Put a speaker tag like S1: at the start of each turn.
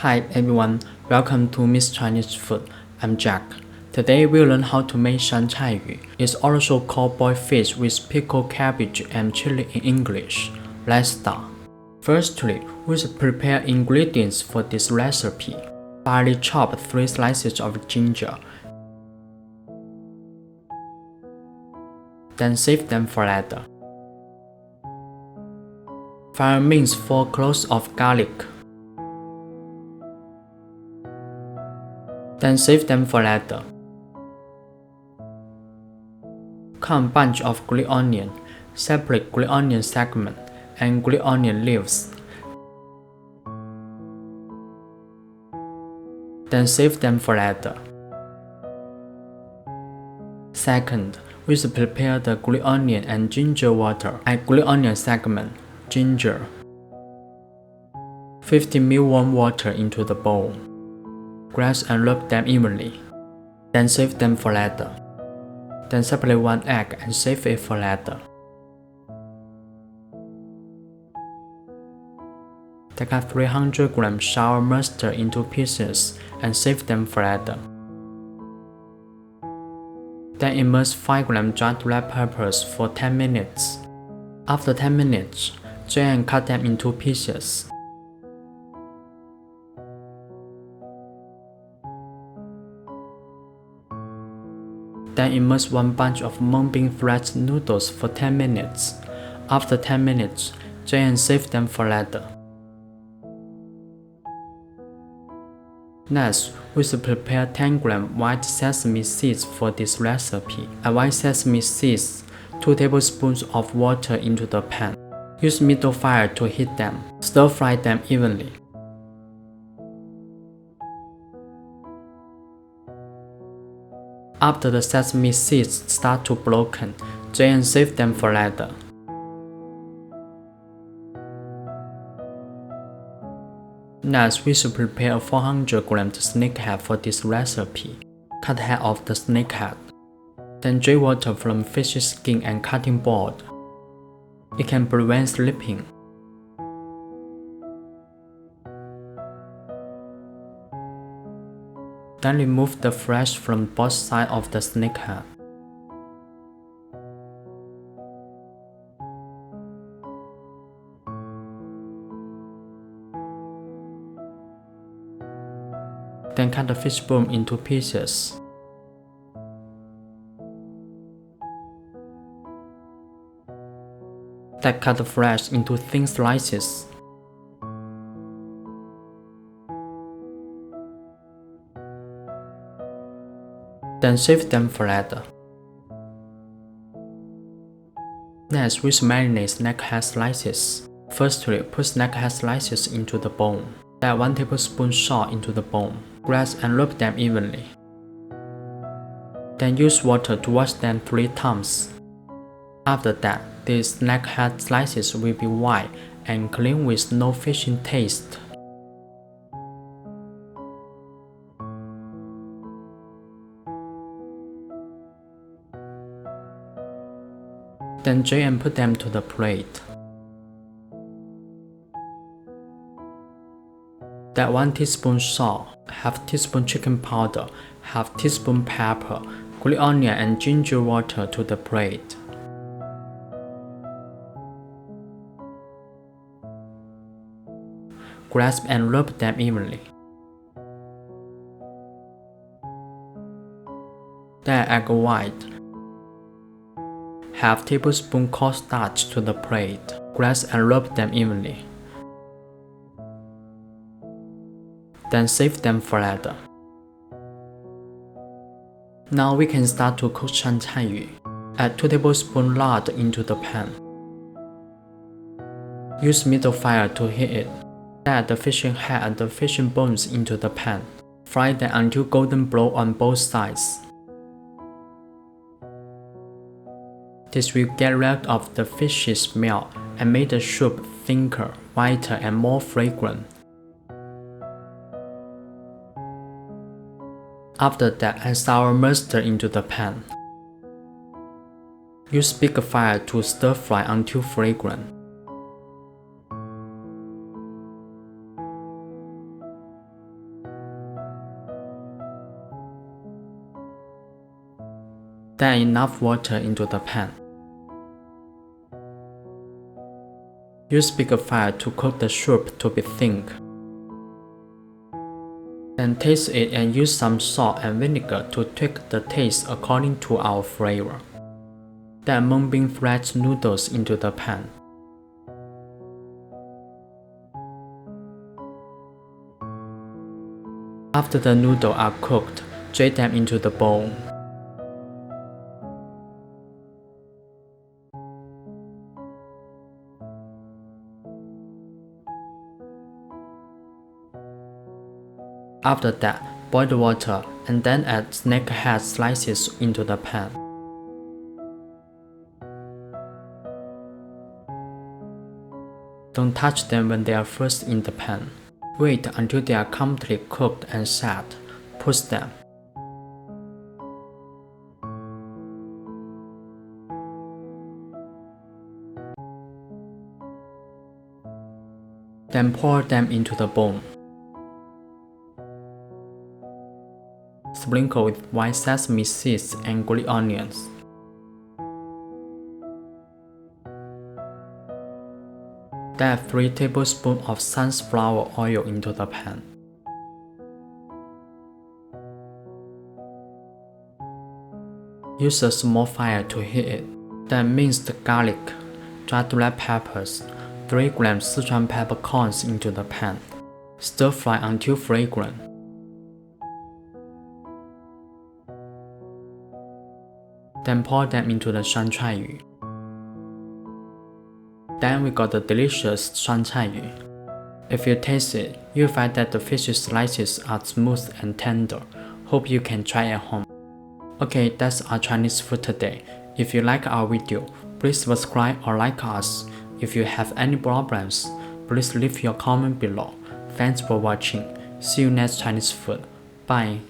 S1: Hi everyone, welcome to Miss Chinese Food. I'm Jack. Today we'll learn how to make Suan Cai Yu. It's also called boiled fish with pickled cabbage and chili in English. Let's start. Firstly, we should prepare ingredients for this recipe. Finely chop 3 slices of ginger. Then save them for later. Finally mince 4 cloves of garlic. Then save them for later. Cut a bunch of green onion, separate green onion segment and green onion leaves. Then save them for later. Second, we should prepare the green onion and ginger water. Add green onion segment, ginger. 50 ml warm water into the bowl. Graze and rub them evenly. Then save them for later. Then separate 1 egg and save it for later. Take out 300 grams sour mustard into pieces and save them for later. Then immerse 5 grams dried red peppers for 10 minutes. After 10 minutes, drain and cut them into pieces. Then immerse 1 bunch of mung bean flakes noodles for 10 minutes. After 10 minutes, drain and save them for later. Next, we should prepare 10 grams white sesame seeds for this recipe. Add white sesame seeds, 2 tablespoons of water into the pan. Use middle fire to heat them. Stir fry them evenly. After the sesame seeds start to broken, drain and save them for later. Next, we should prepare 400 grams snakehead for this recipe. Cut the head off the snakehead. Then drain water from fish's skin and cutting board. It can prevent slipping. Then remove the flesh from both sides of the snakehead. Then cut the fish bone into pieces. Then cut the flesh into thin slices. Then save them for later. Next, we should marinate snakehead slices. Firstly, put snakehead slices into the bowl. Add 1 tablespoon salt into the bowl. Graze and rub them evenly. Then use water to wash them 3 times. After that, the snakehead slices will be white and clean with no fishy taste. Then drain and put them to the plate. Add 1 teaspoon salt, half teaspoon chicken powder, half teaspoon pepper, green onion and ginger water to the plate. Grasp and rub them evenly. Then egg white. Half tablespoon cornstarch to the plate. Grasp and rub them evenly. Then save them for later. Now we can start to cook Suan Cai Yu. Add 2 tablespoons lard into the pan. Use middle fire to heat it. Add the fishing head and the fishing bones into the pan. Fry them until golden brown on both sides. This will get rid of the fishy smell and make the soup thicker, whiter and more fragrant. After that, add sour mustard into the pan. Use big fire to stir fry until fragrant. Then enough water into the pan. Use bigger fire to cook the soup to be thick. Then taste it and use some salt and vinegar to tweak the taste according to our flavor. Then mung bean flakes noodles into the pan. After the noodles are cooked, drain them into the bowl. After that, boil the water and then add snakehead slices into the pan. Don't touch them when they are first in the pan. Wait until they are completely cooked and set. Push them. Then pour them into the bowl. Sprinkle with white sesame seeds and green onions. Then add 3 tablespoons of sunflower oil into the pan. Use a small fire to heat it. Then mince the garlic, dried red peppers, 3 grams Sichuan peppercorns into the pan. Stir fry until fragrant. Then pour them into the Suan Cai Yu. Then we got the delicious Suan Cai Yu. If you taste it, you'll find that the fish slices are smooth and tender. Hope you can try at home. Okay, that's our Chinese food today. If you like our video, please subscribe or like us. If you have any problems, please leave your comment below. Thanks for watching. See you next Chinese food. Bye.